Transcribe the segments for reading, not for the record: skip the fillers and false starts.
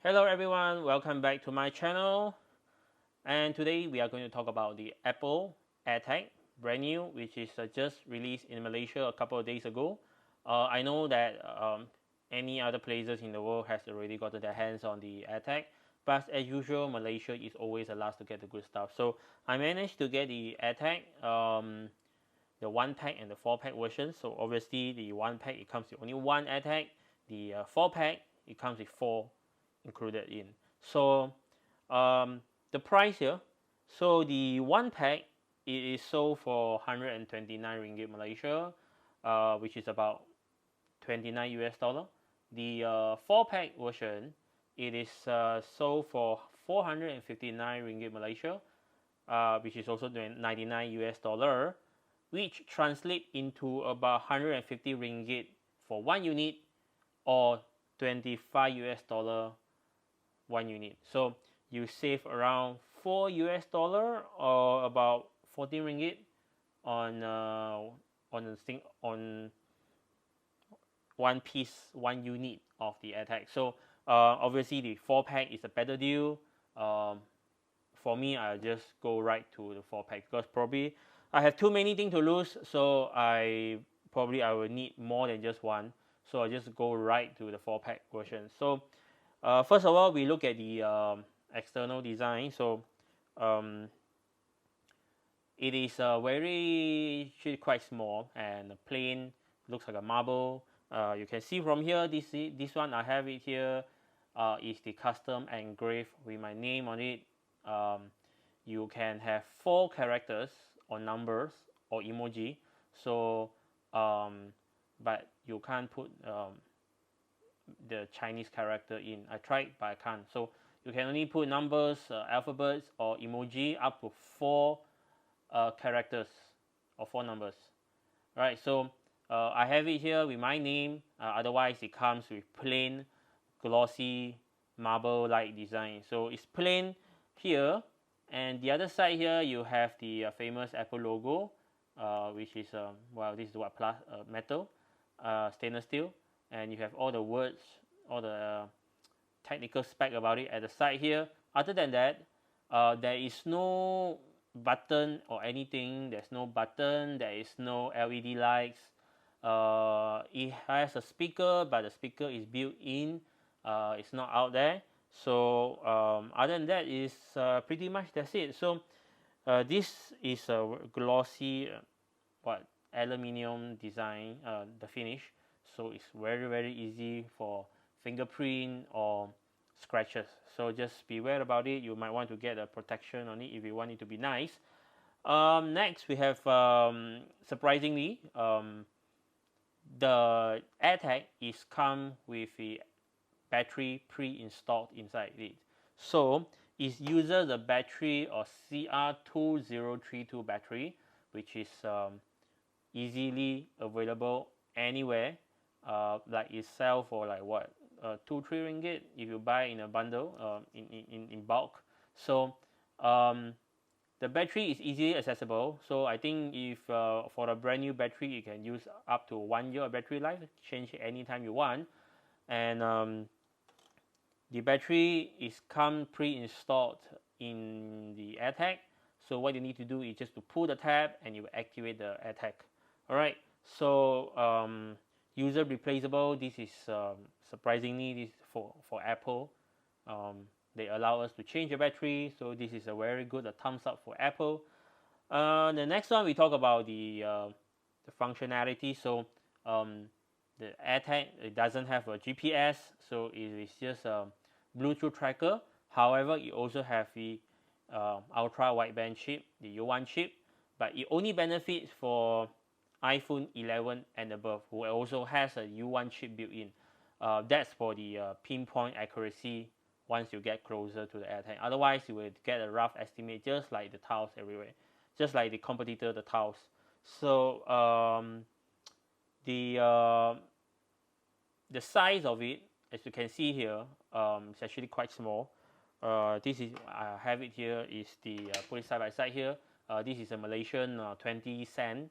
Hello everyone, welcome back to my channel. And today we are going to talk about the Apple AirTag, brand new, which is just released in Malaysia a couple of days ago. I know that any other places in the world has already gotten their hands on the AirTag, but as usual, Malaysia is always the last to get the good stuff. So I managed to get the AirTag, the 1 pack and the 4 pack version. So obviously the 1 pack it comes with only one AirTag. The 4 pack it comes with four included in. So the price here, so the 1 pack it is sold for 129 ringgit Malaysia, which is about 29 US dollar. The 4 pack version it is sold for 459 ringgit Malaysia, which is also 99 US dollar, which translate into about 150 ringgit for one unit or 25 US dollar one unit. So you save around 4 US dollar or about 14 ringgit on the thing on one piece, one unit of the AirTag. So obviously the 4 pack is a better deal. For me, I'll just go right to the 4 pack because probably I have too many things to lose. So I will need more than just one. So I just go right to the 4 pack version. So first of all, we look at the external design. So it is very quite small and plain, looks like a marble. You can see from here, this one I have it here is the custom engraved with my name on it. You can have 4 characters or numbers or emoji. So but you can't put the Chinese character in. I tried, but I can't. So you can only put numbers, alphabets, or emoji up to 4 characters or 4 numbers. Right. So I have it here with my name. Otherwise, it comes with plain, glossy, marble-like design. So it's plain here, and the other side here you have the famous Apple logo, which is well, this is what metal, stainless steel, and you have all the words, all the technical spec about it at the side here. Other than that, there is no button or anything. There's no button. There is no LED lights. It has a speaker, but the speaker is built in. It's not out there. So other than that, is pretty much that's it. So this is a glossy, aluminium design, the finish. So it's very easy for fingerprint or scratches. So just beware about it. You might want to get a protection on it if you want it to be nice. Next we have surprisingly the AirTag is come with the battery pre-installed inside it. So it uses the battery of CR2032 battery, which is easily available anywhere. Like it sell for like what 2-3 ringgit if you buy in a bundle, in bulk. So the battery is easily accessible. So I think if for a brand new battery, you can use up to 1 year of battery life, change it anytime you want. And the battery is come pre-installed in the AirTag. So what you need to do is just to pull the tab and you will activate the AirTag. Alright, so user replaceable. This is surprisingly this for Apple. They allow us to change the battery, so this is a very good thumbs up for Apple. The next one we talk about the functionality. So the AirTag, it doesn't have a GPS, so it is just a Bluetooth tracker. However, it also have the ultra wideband chip, the U1 chip, but it only benefits for iPhone 11 and above, who also has a U1 chip built in. That's for the pinpoint accuracy once you get closer to the AirTag. Otherwise, you will get a rough estimate, just like the tiles everywhere, just like the competitor, the tiles. So the size of it, as you can see here, it's actually quite small. This is I have it here. Is the put it side by side here. This is a Malaysian 20 cent.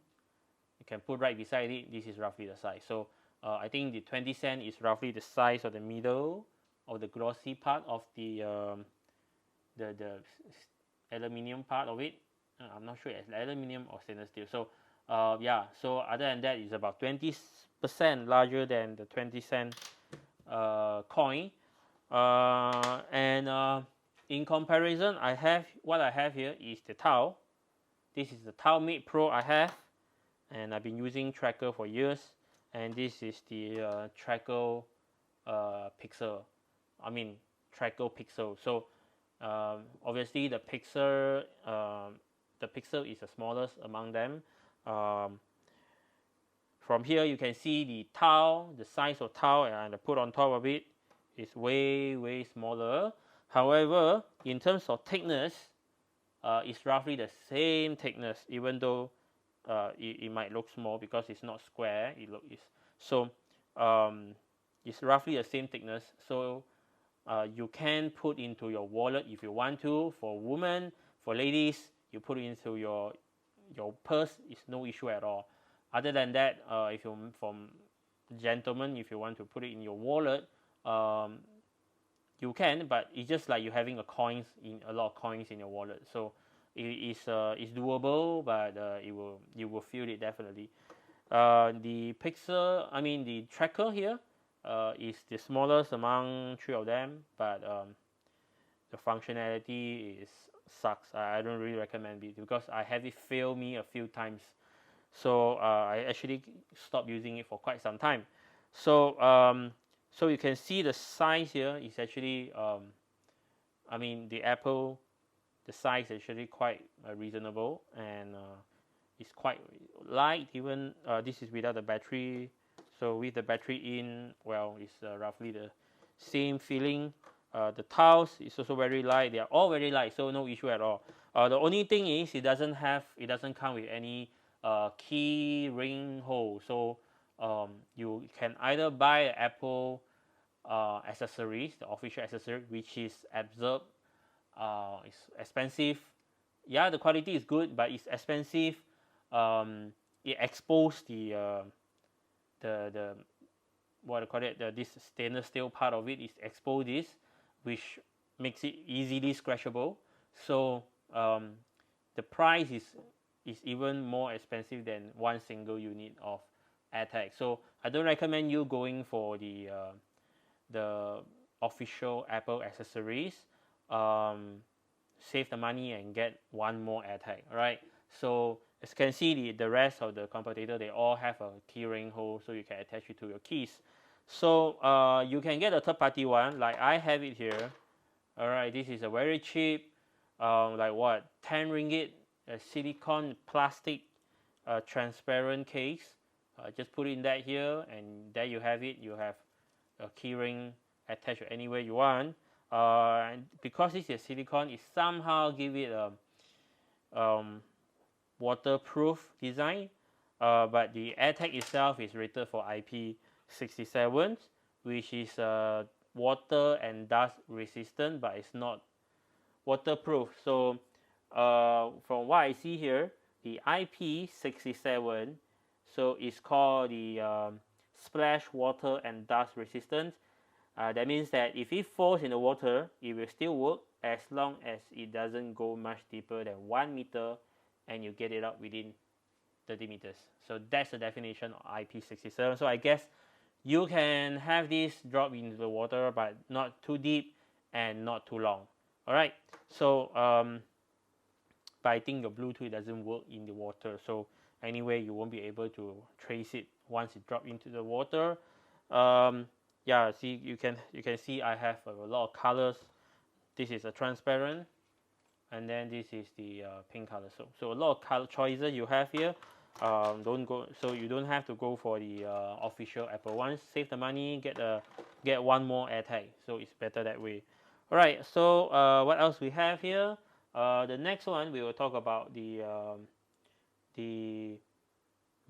You can put right beside it. This is roughly the size. So I think the 20 cent is roughly the size of the middle the glossy part of the aluminium part of it. I'm not sure it's aluminium or stainless steel. So yeah, so other than that, it's about 20% larger than the 20-cent coin. And in comparison, what I have here is the Tau. This is the Tau Mate Pro I have, and I've been using Tracker for years. And this is the Tracker Pixel. I mean Tracker Pixel. So obviously the Pixel is the smallest among them. From here you can see the Tau, the size of Tau, and I put on top of it is way smaller. However, in terms of thickness, it's roughly the same thickness, even though it might look small because it's not square. It's roughly the same thickness. So you can put into your wallet if you want to. For women, for ladies, you put it into your purse. It's no issue at all. Other than that, if you from gentlemen, if you want to put it in your wallet, you can, but it's just like you having a lot of coins in your wallet. So it's doable, but you will feel it definitely. The tracker here is the smallest among three of them, but the functionality sucks. I don't really recommend it because I have it fail me a few times. So I actually stopped using it for quite some time. So so you can see the size here is actually, the size is actually quite reasonable, and it's quite light. Even this is without the battery. So with the battery in, well, it's roughly the same feeling. The tiles is also very light. They are all very light, so no issue at all. The only thing is it doesn't come with any key ring hole. So you can either buy Apple accessories, the official accessory, which is absurd. It's expensive. Yeah, the quality is good, but it's expensive. It exposed the what I call it, this stainless steel part of it is exposed, which makes it easily scratchable. So the price is even more expensive than one single unit of AirTag. So I don't recommend you going for the official Apple accessories. Save the money and get one more AirTag. Right? So as you can see, the rest of the competitor, they all have a keyring hole, so you can attach it to your keys. So you can get a third-party one, like I have it here. All right, this is a very cheap, like what, 10 ringgit, a silicone plastic transparent case. Just put in that here, and there you have it. You have a keyring attached anywhere you want. And because this is silicone, it somehow give it a waterproof design. But the AirTag itself is rated for IP67, which is water and dust resistant, but it's not waterproof. So from what I see here, the IP67, so it's called the splash water and dust resistant. That means that if it falls in the water, it will still work as long as it doesn't go much deeper than 1 meter and you get it out within 30 meters. So that's the definition of IP67. So I guess you can have this drop into the water, but not too deep and not too long. All right. So but I think your Bluetooth doesn't work in the water. So anyway, you won't be able to trace it once it drops into the water. Yeah, see, you can see I have a lot of colors. This is a transparent, and then this is the pink color. So a lot of color choices you have here. So you don't have to go for the official Apple ones. Save the money, get one more AirTag. So it's better that way. All right. So what else we have here? The next one we will talk about the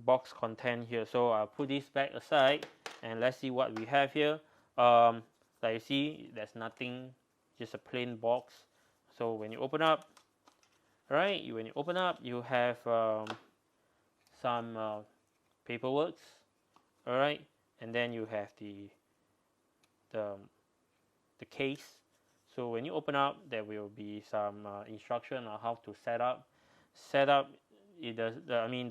box content here. So I'll put this back aside and let's see what we have here. Like you see, there's nothing, just a plain box. So when you open up, right? When you open up, you have some paperwork, all right, and then you have the the case. So when you open up, there will be some instruction on how to set up. The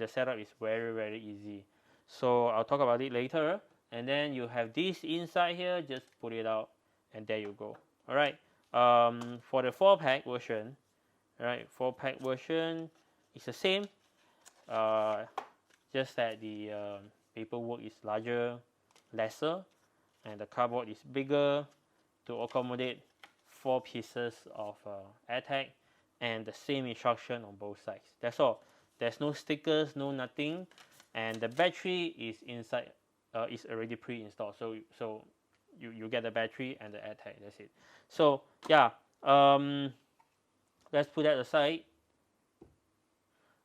setup is very easy. So I'll talk about it later. And then you have this inside here, just put it out, and there you go. All right. For the 4-pack version, right? 4-pack version is the same, just that the paperwork is larger, lesser, and the cardboard is bigger to accommodate 4 pieces of AirTag, and the same instruction on both sides. That's all. There's no stickers, no nothing, and the battery is inside. Is already pre-installed. So you get the battery and the AirTag. That's it. So yeah, let's put that aside.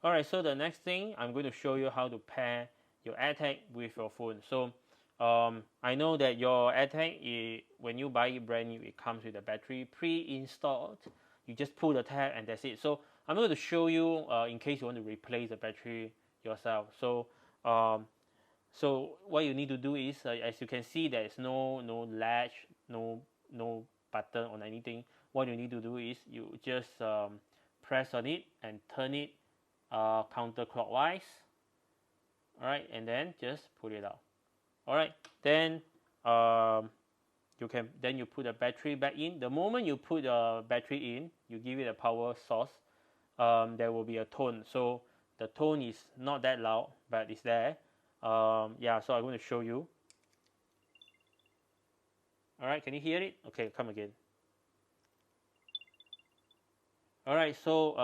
All right. So the next thing, I'm going to show you how to pair your AirTag with your phone. So I know that your AirTag, when you buy it brand new, it comes with a battery pre-installed. You just pull the tag and that's it. So I'm going to show you in case you want to replace the battery yourself. So what you need to do is, as you can see, there is no latch, no button or anything. What you need to do is you just press on it and turn it counterclockwise. All right, and then just pull it out. All right, then you put the battery back in. The moment you put the battery in, you give it a power source. There will be a tone. So the tone is not that loud, but it's there. Yeah, so I'm going to show you. All right, can you hear it? Okay, come again. All right, so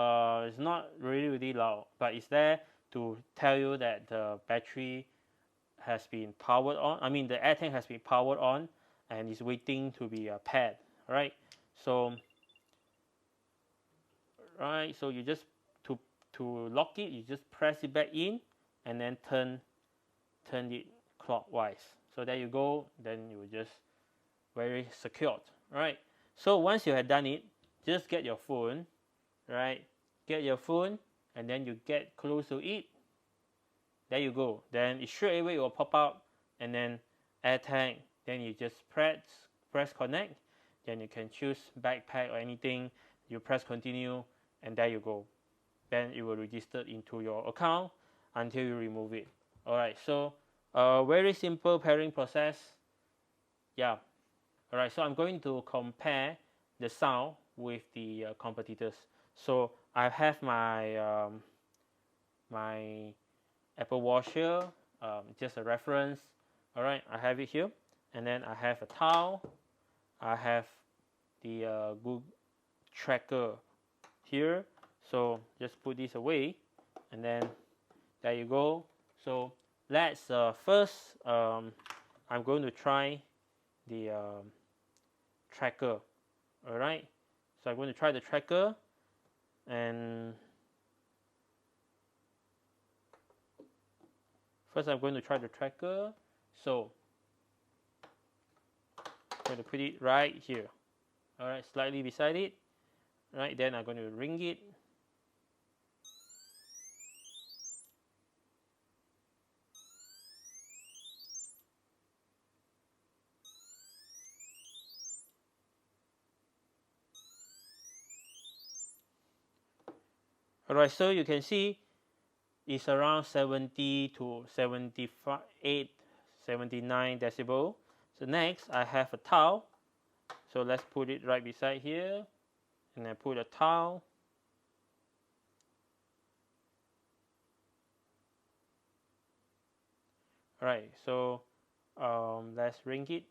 it's not really loud, but it's there to tell you that the battery has been powered on. I mean, the AirTag has been powered on and is waiting to be paired. All right, so you just to lock it, you just press it back in and then turn it clockwise. So there you go. Then you just very secured. Right. So once you have done it, just get your phone. Right. Get your phone and then you get close to it. There you go. Then it straight away will pop up and then AirTag. Then you just press connect. Then you can choose backpack or anything. You press continue and there you go. Then it will register into your account until you remove it. Alright, so very simple pairing process. Yeah. Alright, so I'm going to compare the sound with the competitors. So I have my my Apple Watch here, just a reference. Alright, I have it here, and then I have a towel. I have the Google tracker here. So just put this away, and then there you go. So let's first I'm going to try the tracker. All right, so I'm going to try the tracker, and first I'm going to try the tracker. So I'm going to put it right here. All right, slightly beside it. Right, then I'm going to ring it. Alright, so you can see it's around 70 to 78, 79 decibel. So next I have a towel. So let's put it right beside here, and I put a towel. Alright, so let's ring it.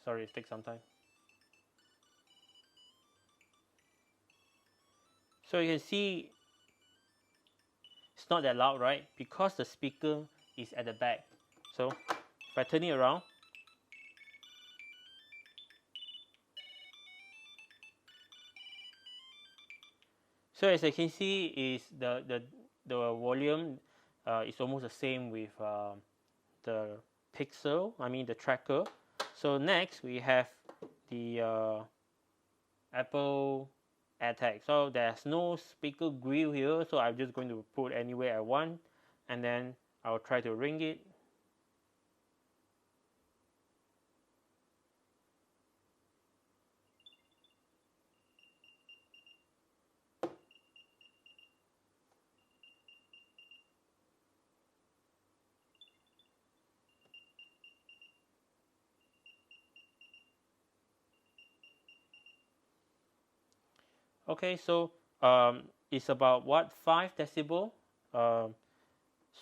Sorry, it takes some time. So you can see it's not that loud, right? Because the speaker is at the back. So if I turn it around, so as you can see, is the volume is almost the same with the Pixel. I mean the tracker. So next we have the Apple AirTag. So there's no speaker grill here, so I'm just going to put anywhere I want, and then I'll try to ring it. Okay, so it's about what, 5 decibel,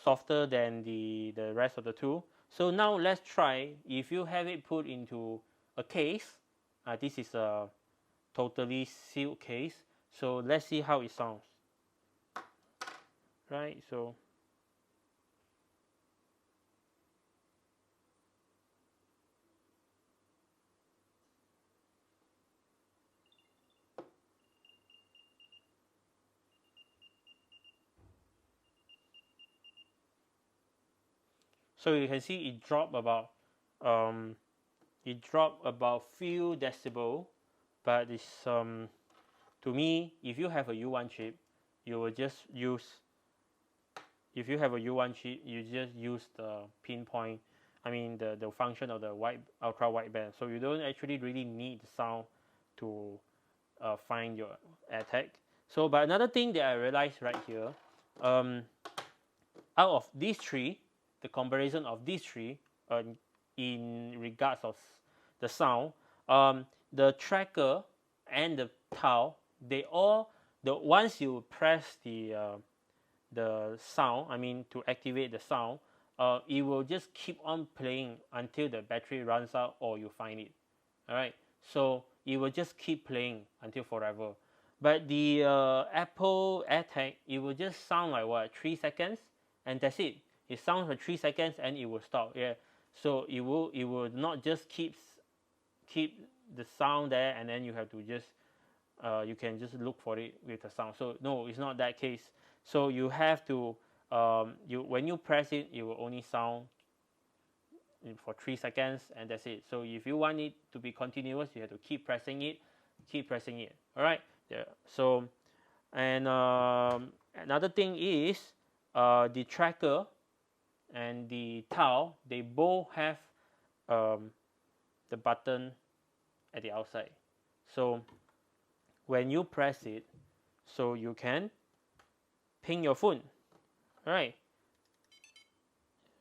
softer than the rest of the two. So now let's try if you have it put into a case. This is a totally sealed case. So let's see how it sounds. Right, so you can see um, it dropped about few decibel, but it's to me, if you have a U1 chip, you will just use, if you have a U1 chip, you just use the pinpoint, I mean the function of the ultra wideband. So you don't actually really need the sound to find your AirTag. So, but another thing that I realized right here, um, out of these three, the comparison of these three, in regards of the sound, the tracker and the tile, they all, the once you press the sound, I mean to activate the sound, it will just keep on playing until the battery runs out or you find it. All right, so it will just keep playing until forever. But the Apple AirTag, it will just sound like what, 3 seconds, and that's it. It sounds for 3 seconds and it will stop. Yeah, so it will not just keep the sound there and then you have to just you can just look for it with the sound. So no, it's not that case. So you have to when you press it, it will only sound for 3 seconds and that's it. So if you want it to be continuous, you have to keep pressing it. All right. Yeah. So and another thing is the tracker and the tile, they both have the button at the outside. So when you press it, so you can ping your phone. All right,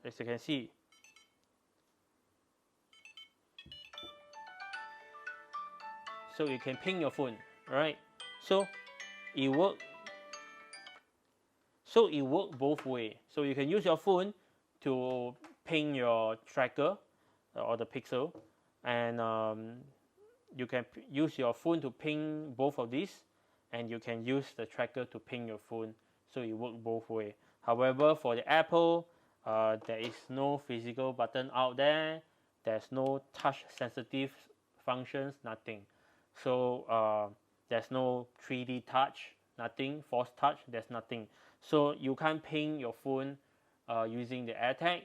as you can see, so you can ping your phone. All right, so it work. So it works both way. So you can use your phone to ping your tracker or the pixel, and you can use your phone to ping both of these, and you can use the tracker to ping your phone. So it works both way. However, for the Apple, there is no physical button out there. There's no touch sensitive functions, nothing. So there's no 3D touch, nothing. Force touch, there's nothing. So you can't ping your phone using the AirTag.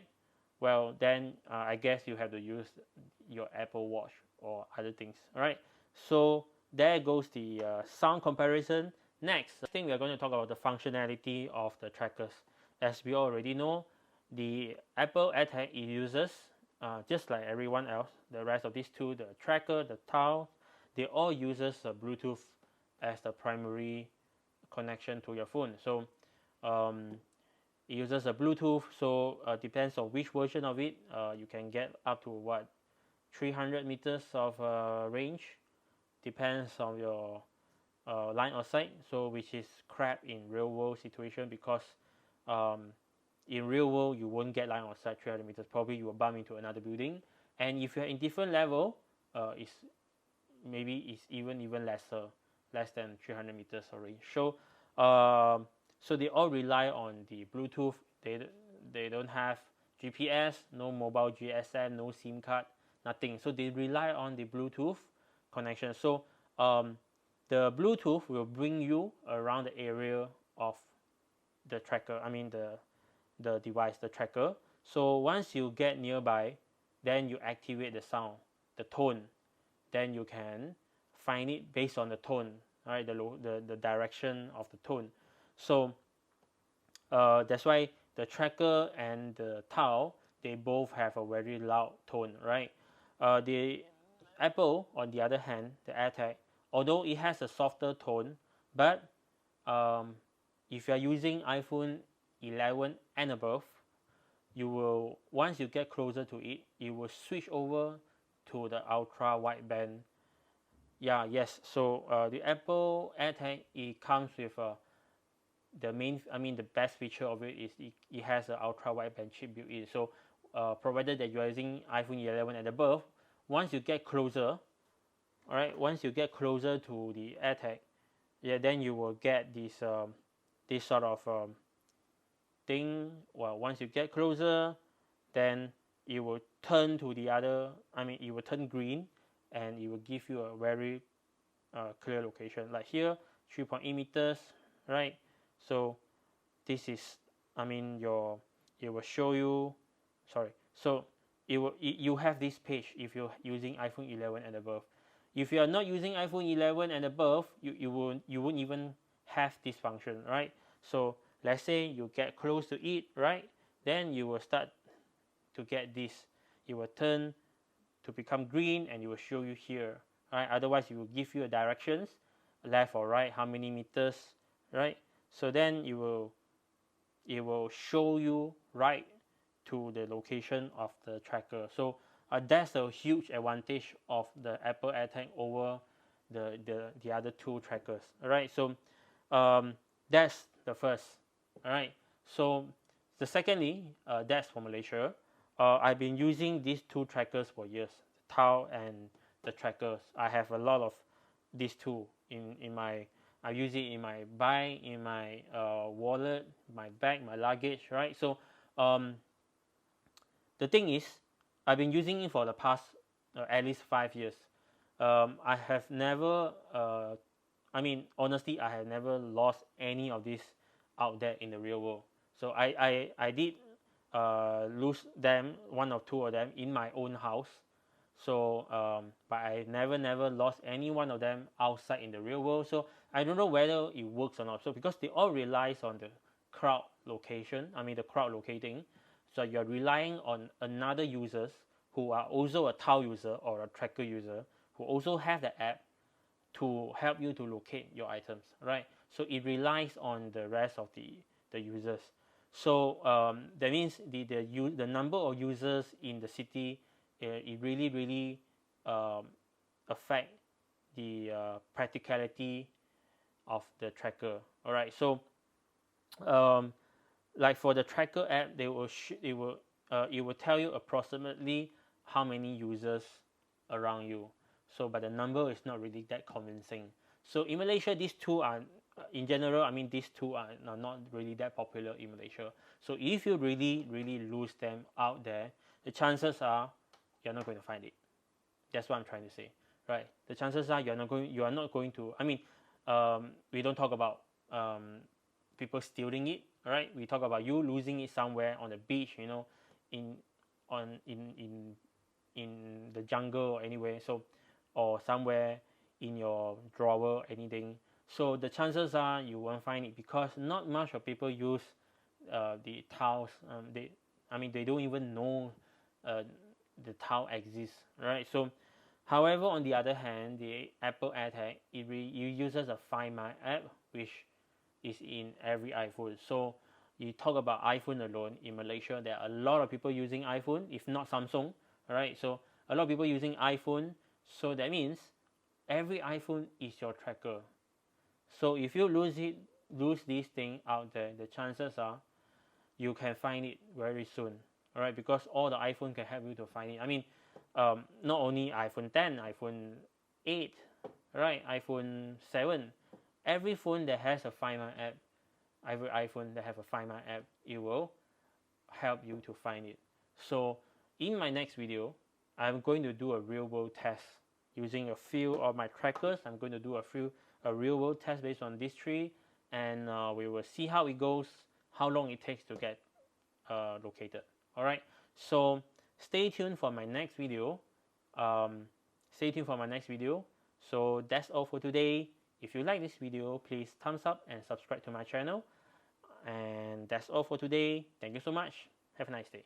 Well, then I guess you have to use your Apple Watch or other things. All right. So there goes the sound comparison. Next, I think we're going to talk about the functionality of the trackers. As we already know, the Apple AirTag uses, just like everyone else, the rest of these two, the tracker, the tile, they all uses Bluetooth as the primary connection to your phone. So it uses a Bluetooth, so depends on which version of it. You can get up to what, 300 meters of range, depends on your line of sight. So which is crap in real world situation, because in real world you won't get line of sight 300 meters. Probably you will bump into another building, and if you're in different level, it's even less than 300 meters of range. So they all rely on the Bluetooth. They don't have GPS, no mobile GSM, no SIM card, nothing. So they rely on the Bluetooth connection. So the Bluetooth will bring you around the area of the tracker. I mean the device, the tracker. So once you get nearby, then you activate the sound, the tone. Then you can find it based on the tone, right? The direction of the tone. So that's why the tracker and the tile, they both have a very loud tone, right? The Apple, on the other hand, the AirTag, although it has a softer tone, but if you are using iPhone 11 and above, you will, once you get closer to it, you will switch over to the ultra wideband Yes. So the Apple AirTag, it comes with the best feature of it is it has an ultra wideband chip built in. So provided that you are using iPhone 11 and above, once you get closer, all right, once you get closer to the AirTag, yeah, then you will get this sort of thing. Well, once you get closer, then it will turn to the other. It will turn green, and it will give you a very clear location. Like here, 3.8 meters, right? So this is, your, it will show you. Sorry. So you have this page if you're using iPhone 11 and above. If you are not using iPhone 11 and above, you won't even have this function, right? So let's say you get close to it, right? Then you will start to get this. It will turn to become green, and it will show you here, right? Otherwise, it will give you a directions, left or right, how many meters, right? So then it will show you right to the location of the tracker. So that's a huge advantage of the Apple AirTag over the other two trackers. All right, so that's the first. All right, so the secondly, that's for Malaysia. I've been using these two trackers for years, the Tau and the trackers. I have a lot of these two in my. I use it in my bike, in my wallet, my bag, my luggage, right? So the thing is, I've been using it for the past at least 5 years. I have never, honestly, I have never lost any of these out there in the real world. So I did lose them, one or two of them, in my own house. So, but I never lost any one of them outside in the real world. So I don't know whether it works or not. So because they all relies on the crowd location, the crowd locating. So you're relying on another users who are also a Tau user or a tracker user who also have the app to help you to locate your items, right? So it relies on the rest of the users. So that means the number of users in the city, it really affect the practicality of the tracker. All right, so like for the tracker app, it will tell you approximately how many users around you. So, but the number is not really that convincing. So in Malaysia, these two are, in general, these two are not really that popular in Malaysia. So if you really lose them out there, the chances are you're not going to find it. That's what I'm trying to say, right? The chances are you are not going to. We don't talk about people stealing it, right? We talk about you losing it somewhere on the beach, in the jungle or anywhere. So, or somewhere in your drawer, anything. So the chances are you won't find it because not much of people use the tiles. They don't even know the tile exists, right? So, however, on the other hand, the Apple AirTag it uses a Find My app, which is in every iPhone. So you talk about iPhone alone in Malaysia, there are a lot of people using iPhone, if not Samsung, right? So a lot of people using iPhone. So that means every iPhone is your tracker. So if you lose this thing out there, the chances are you can find it very soon. All right, because all the iPhone can help you to find it. Not only iPhone 10, iPhone 8, right, iPhone 7, every phone that has a Find My app, every iPhone that have a Find My app, it will help you to find it. So in my next video, I'm going to do a real world test using a few of my trackers. I'm going to do a real world test based on these three, and we will see how it goes, how long it takes to get located. All right, so stay tuned for my next video. So that's all for today. If you like this video, please thumbs up and subscribe to my channel. And that's all for today. Thank you so much. Have a nice day.